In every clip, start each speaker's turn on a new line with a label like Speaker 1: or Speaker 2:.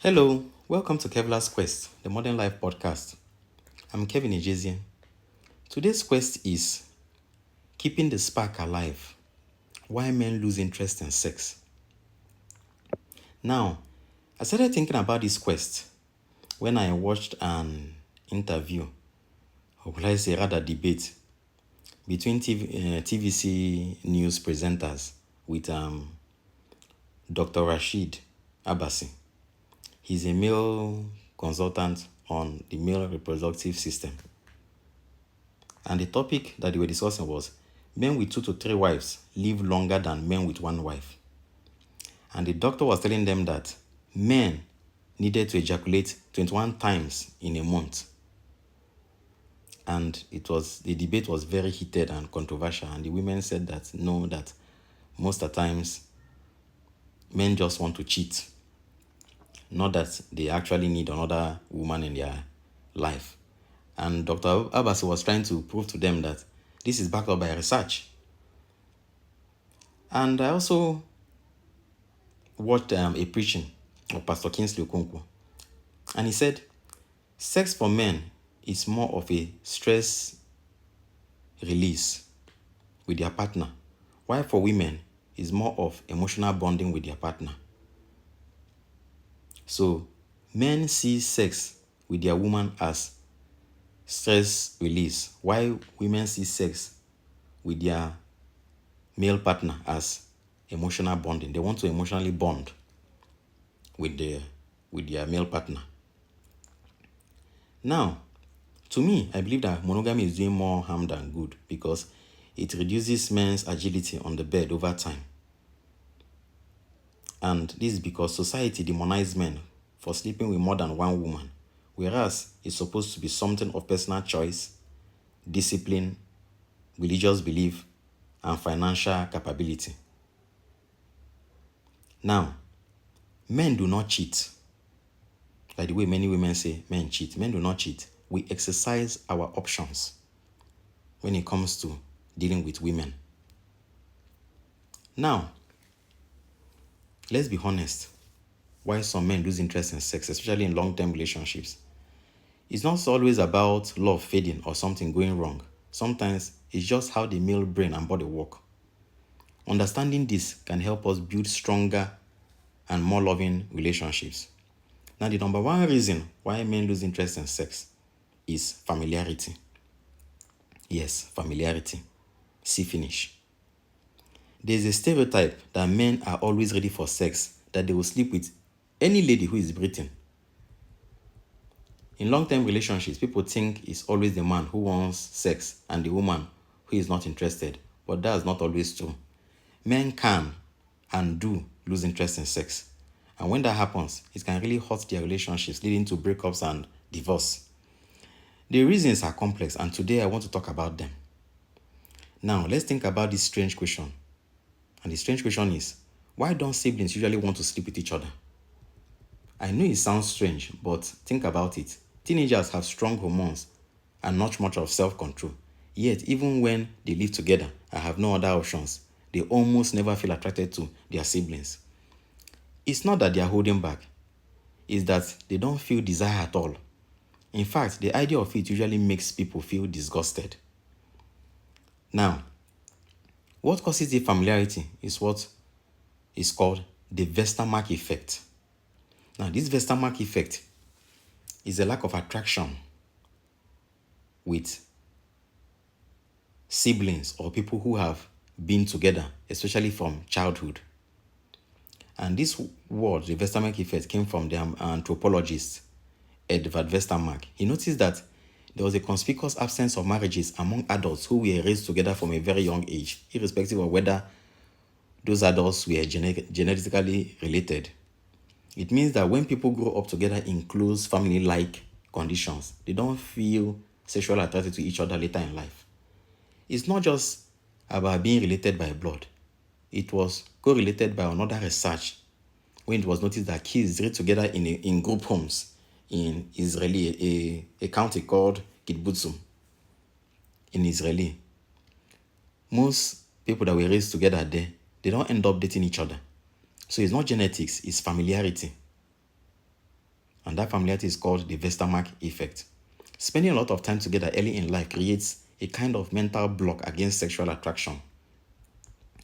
Speaker 1: Hello, welcome to Kevlar's Quest, the Modern Life podcast. I'm Kevin Ejezian. Today's quest is keeping the spark alive. Why men lose interest in sex. Now, I started thinking about this quest when I watched an interview, or would I say rather debate, between TVC news presenters with Dr. Rashid Abbasi. He's a male consultant on the male reproductive system. And the topic that they were discussing was men with 2 to 3 wives live longer than men with 1 wife. And the doctor was telling them that men needed to ejaculate 21 times in a month. And the debate was very heated and controversial. And the women said that no, that most of the times men just want to cheat. Not that they actually need another woman in their life. And Dr. Abbasi was trying to prove to them that this is backed up by research. And I also watched a preaching of Pastor Kingsley Okonkwo. And he said, sex for men is more of a stress release with their partner, while for women is more of emotional bonding with their partner. So men see sex with their woman as stress release, while women see sex with their male partner as emotional bonding. They want to emotionally bond with their male partner. Now, to me, I believe that monogamy is doing more harm than good because it reduces men's agility on the bed over time. And this is because society demonizes men for sleeping with more than one woman, whereas it's supposed to be something of personal choice, discipline, religious belief, and financial capability. Now, men do not cheat. By the way, many women say men cheat. Men do not cheat. We exercise our options when it comes to dealing with women. Now, let's be honest. Why some men lose interest in sex, especially in long-term relationships? It's not always about love fading or something going wrong. Sometimes it's just how the male brain and body work. Understanding this can help us build stronger and more loving relationships. Now, the number one reason why men lose interest in sex is familiarity. Yes, familiarity. See finish. There's a stereotype that men are always ready for sex, that they will sleep with any lady who is breathing. In long-term relationships, people think it's always the man who wants sex and the woman who is not interested, but that's not always true. Men can and do lose interest in sex. And when that happens, it can really hurt their relationships, leading to breakups and divorce. The reasons are complex, and today I want to talk about them. Now, let's think about this strange question. And the strange question is, why don't siblings usually want to sleep with each other? I know it sounds strange, but think about it. Teenagers have strong hormones and not much of self-control. Yet, even when they live together and have no other options, they almost never feel attracted to their siblings. It's not that they are holding back. It's that they don't feel desire at all. In fact, the idea of it usually makes people feel disgusted. Now, what causes the familiarity is what is called the Westermark effect. Now, this Westermark effect is a lack of attraction with siblings or people who have been together, especially from childhood. And this word, the Westermark effect, came from the anthropologist Edward Westermark. He noticed that there was a conspicuous absence of marriages among adults who were raised together from a very young age, irrespective of whether those adults were genetically related. It means that when people grow up together in close family-like conditions, they don't feel sexually attracted to each other later in life. It's not just about being related by blood. It was correlated by another research when it was noticed that kids raised together in group homes in Israeli, a county called Kibbutzim in Israeli. Most people that were raised together there, they don't end up dating each other. So it's not genetics, it's familiarity. And that familiarity is called the Westermark effect. Spending a lot of time together early in life creates a kind of mental block against sexual attraction.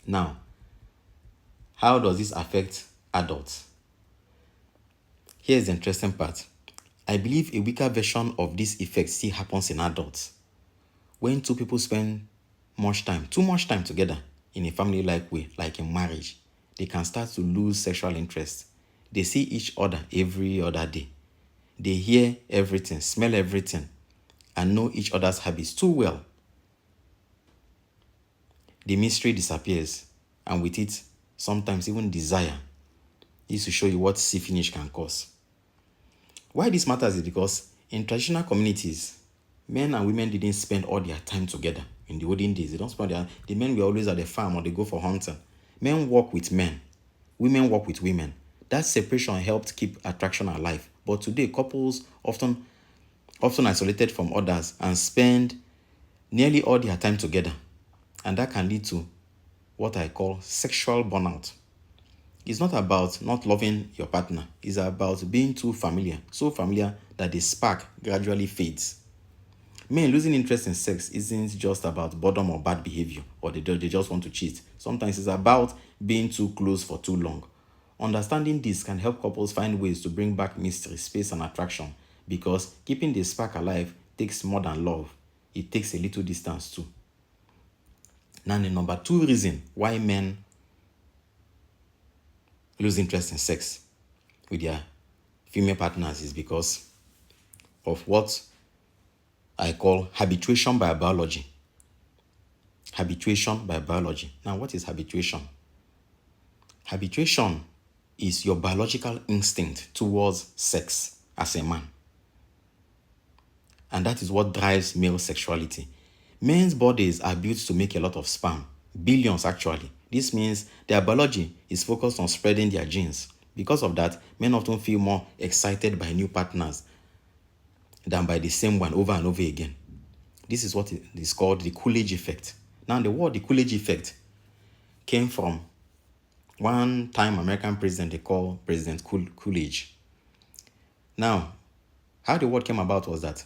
Speaker 1: Now, how does this affect adults? Here's the interesting part. I believe a weaker version of this effect still happens in adults. When two people spend too much time together in a family-like way, like in marriage, they can start to lose sexual interest. They see each other every other day. They hear everything, smell everything, and know each other's habits too well. The mystery disappears, and with it, sometimes even desire. This to show you what see finish can cause. Why this matters is because in traditional communities, men and women didn't spend all their time together. In the olden days, they don't spend the men were always at the farm or they go for hunting. Men work with men, women work with women. That separation helped keep attraction alive. But today, couples often isolated from others and spend nearly all their time together. And that can lead to what I call sexual burnout. It's not about not loving your partner. It's about being too familiar, so familiar that the spark gradually fades. Men losing interest in sex isn't just about boredom or bad behavior, or they just want to cheat. Sometimes it's about being too close for too long. Understanding this can help couples find ways to bring back mystery, space, and attraction, because keeping the spark alive takes more than love. It takes a little distance too. Now, the number 2 reason why men lose interest in sex with their female partners is because of what I call habituation by biology. Habituation by biology. Now, what is habituation? Habituation is your biological instinct towards sex as a man. And that is what drives male sexuality. Men's bodies are built to make a lot of sperm, billions actually. This means their biology is focused on spreading their genes. Because of that, men often feel more excited by new partners than by the same one over and over again. This is what is called the Coolidge effect. Now, the word the Coolidge effect came from one time American president they call President Coolidge. Now, how the word came about was that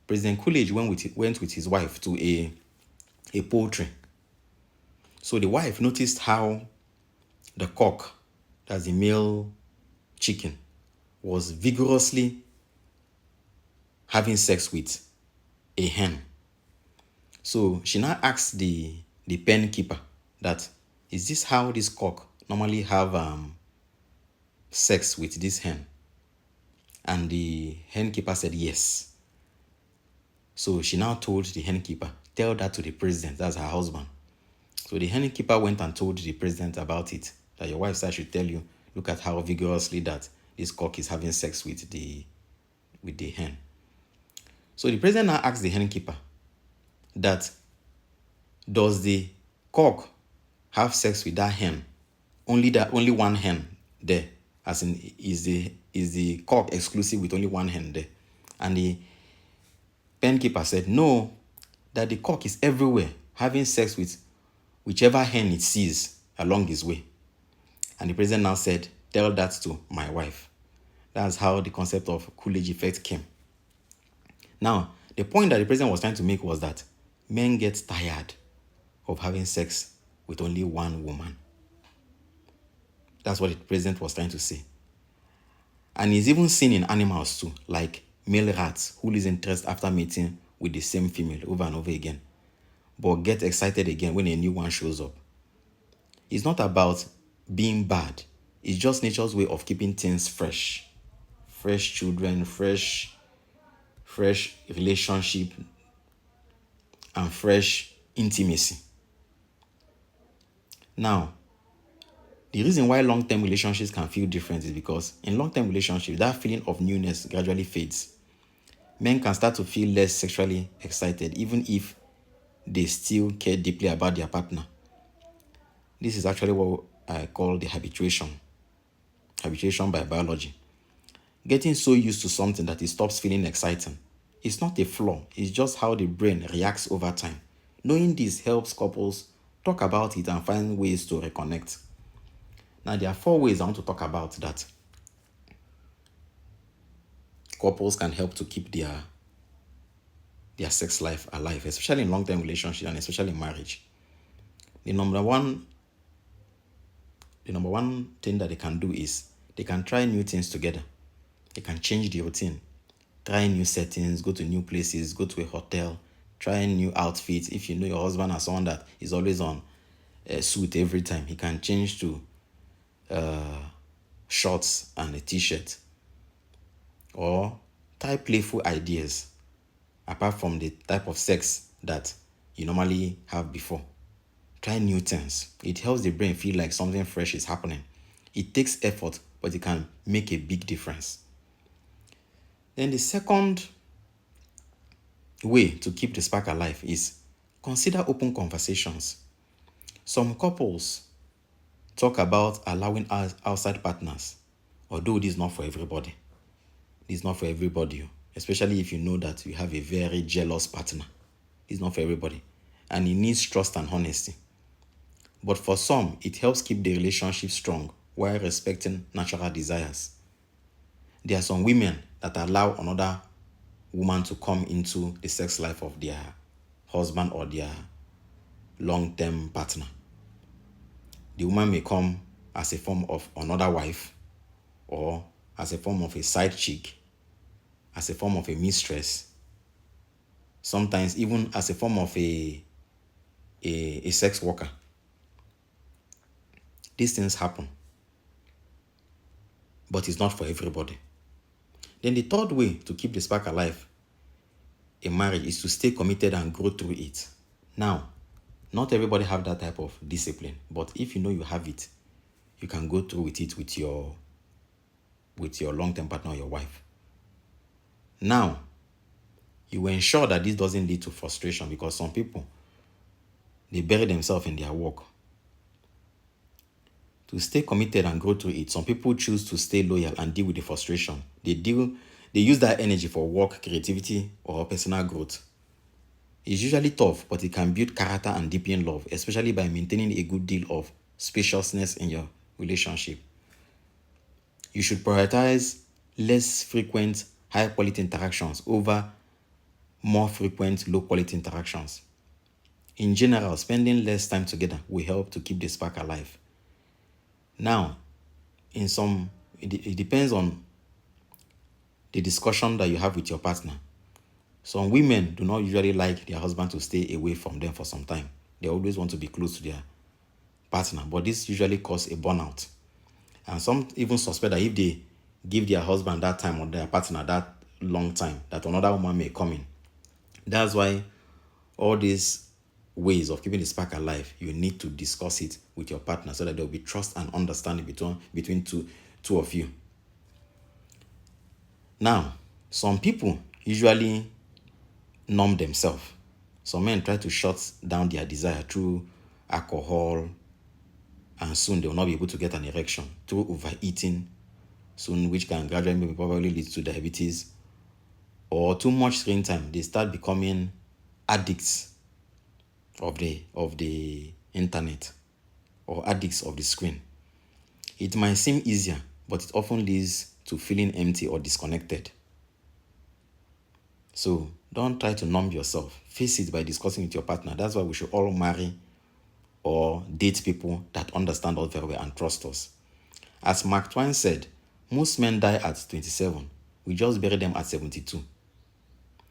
Speaker 1: President Coolidge went with his wife to a poultry. So the wife noticed how the cock, that's the male chicken, was vigorously having sex with a hen. So she now asked the pen keeper that, is this how this cock normally have sex with this hen? And the hen keeper said yes. So she now told the hen keeper, tell that to the president, that's her husband. So the hen keeper went and told the president about it, that your wife said I should tell you, look at how vigorously that this cock is having sex with the hen. So the president now asked the hen keeper that, does the cock have sex with that hen? Only one hen there, as in is the cock exclusive with only one hen there? And the pen keeper said no, that the cock is everywhere having sex with whichever hen it sees along his way. And the president now said, tell that to my wife. That's how the concept of Coolidge effect came. Now, the point that the president was trying to make was that men get tired of having sex with only one woman. That's what the president was trying to say. And it's even seen in animals too, like male rats who lose interest after mating with the same female over and over again, but get excited again when a new one shows up. It's not about being bad. It's just nature's way of keeping things fresh. Fresh children, fresh relationship, and fresh intimacy. Now, the reason why long-term relationships can feel different is because in long-term relationships, that feeling of newness gradually fades. Men can start to feel less sexually excited, even if they still care deeply about their partner. This is actually what I call the habituation by biology. Getting so used to something that it stops feeling exciting. It's not a flaw, it's just how the brain reacts over time. Knowing this helps couples talk about it and find ways to reconnect. Now, there are 4 ways I want to talk about that. couples can help to keep their sex life alive, especially in long-term relationships and especially in marriage. The number one thing that they can do is they can try new things together. They can change the routine, try new settings, go to new places, go to a hotel, try new outfits. If you know your husband as someone that is always on a suit every time, he can change to shorts and a t-shirt. Or try playful ideas apart from the type of sex that you normally have before. Try new things. It helps the brain feel like something fresh is happening. It takes effort, but it can make a big difference. Then the second way to keep the spark alive is consider open conversations. Some couples talk about allowing outside partners, although this is not for everybody. This is not for everybody, especially if you know that you have a very jealous partner. This is not for everybody, and it needs trust and honesty. But for some, it helps keep the relationship strong while respecting natural desires. There are some women that allow another woman to come into the sex life of their husband or their long-term partner. The woman may come as a form of another wife, or as a form of a side chick, as a form of a mistress, sometimes even as a form of a sex worker. These things happen, but it's not for everybody. Then the third way to keep the spark alive in marriage is to stay committed and grow through it. Now, not everybody have that type of discipline, but if you know you have it, you can go through with it with your long-term partner or your wife. Now, you ensure that this doesn't lead to frustration, because some people, they bury themselves in their work. To stay committed and grow through it, some people choose to stay loyal and deal with the frustration. They use that energy for work, creativity, or personal growth. It's usually tough, but it can build character and deepen love, especially by maintaining a good deal of spaciousness in your relationship. You should prioritize less frequent, high-quality interactions over more frequent, low-quality interactions. In general, spending less time together will help to keep the spark alive. Now, it depends on the discussion that you have with your partner. Some women do not usually like their husband to stay away from them for some time. They always want to be close to their partner, but this usually causes a burnout. And some even suspect that if they give their husband that time or their partner that long time, that another woman may come in. That's why all these ways of keeping the spark alive, you need to discuss it with your partner so that there will be trust and understanding between two of you. Now, some people usually numb themselves. Some men try to shut down their desire through alcohol, and soon they will not be able to get an erection, through overeating, soon, which can gradually probably lead to diabetes, or too much screen time. They start becoming addicts of the internet, or addicts of the screen. It might seem easier, but it often leads to feeling empty or disconnected. So don't try to numb yourself. Face it by discussing with your partner. That's why we should all marry or date people that understand us very well and trust us. As Mark Twain said, most men die at 27. We just bury them at 72.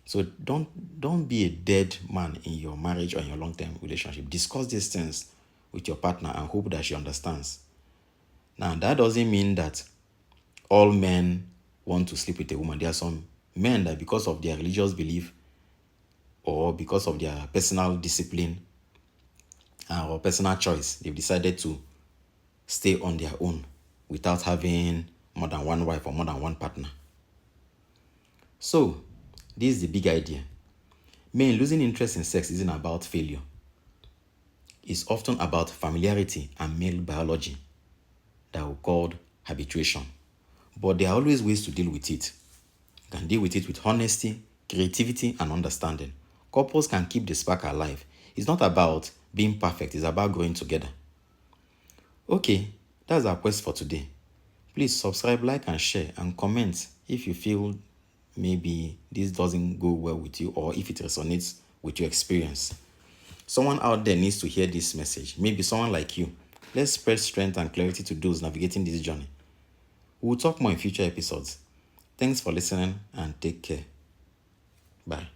Speaker 1: So don't be a dead man in your marriage or in your long-term relationship. Discuss these things with your partner and hope that she understands. Now, that doesn't mean that all men want to sleep with a woman. There are some men that, because of their religious belief or because of their personal discipline or personal choice, they've decided to stay on their own without having more than one wife or more than one partner. So, this is the big idea. Men, losing interest in sex isn't about failure. It's often about familiarity and male biology that we call habituation. But there are always ways to deal with it. You can deal with it with honesty, creativity, and understanding. Couples can keep the spark alive. It's not about being perfect, it's about growing together. Okay, that's our quest for today. Please subscribe, like, and share, and comment if you feel maybe this doesn't go well with you, or if it resonates with your experience. Someone out there needs to hear this message. Maybe someone like you. Let's spread strength and clarity to those navigating this journey. We'll talk more in future episodes. Thanks for listening and take care. Bye.